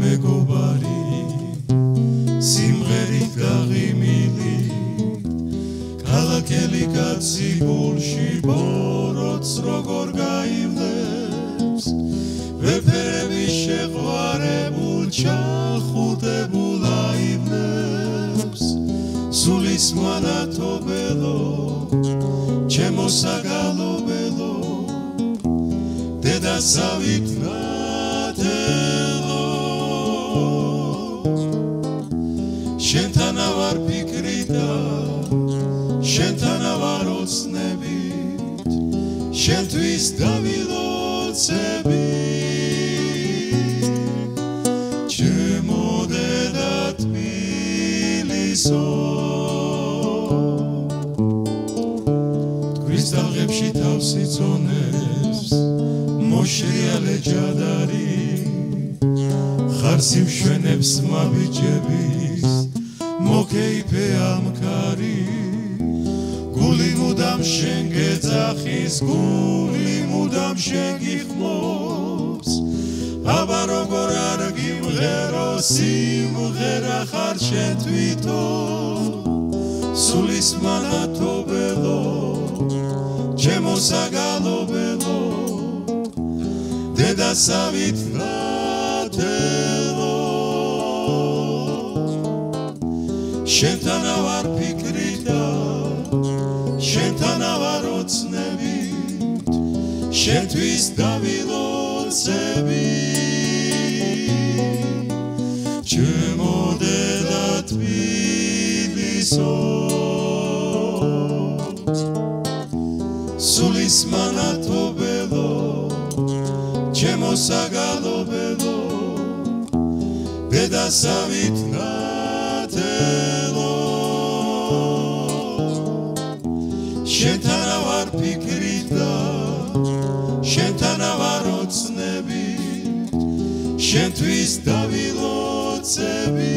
მეგობარი სიმღერით გაღიმილი ქალაქელი კაცი გულში ბოროტს როგორ გაივლებს ვეფერები შეყვარებულ ჩახუტებულ აივნებს სულის მანათობელო ჩემო საგალობელო დედასავით ნათელო შენთან ვარ ფიქრი და შენთან ვარ ოცნებით შენთვის დავილოცები ჩემო დედა თბილისო თქვის თაღებში თავს იწონებს მოშრიალე ჯადარი ხარს ივშვენებს მაბიჯების მოკეიფე ამქარი გული მუდამ შენ გეძახის გული მუდამ შენ გიხმობს აბა როგორ არ გიმღერო სიმღერა ხარ შენ თვითო სულის მანათობელო ჩემო საგალობელო დედასავით ნათელო შენთან ვარ ფიქრი და შენთან ვარ ოცნებით შენთვის დავილოცები ჩემო დედა თბილისო სულის მანათობელო ჩემო საგალობელო დედასავით ნათელო შენთან ვარ ფიქრი და შენთან ვარ ოცნებით შენთვის დავილოცები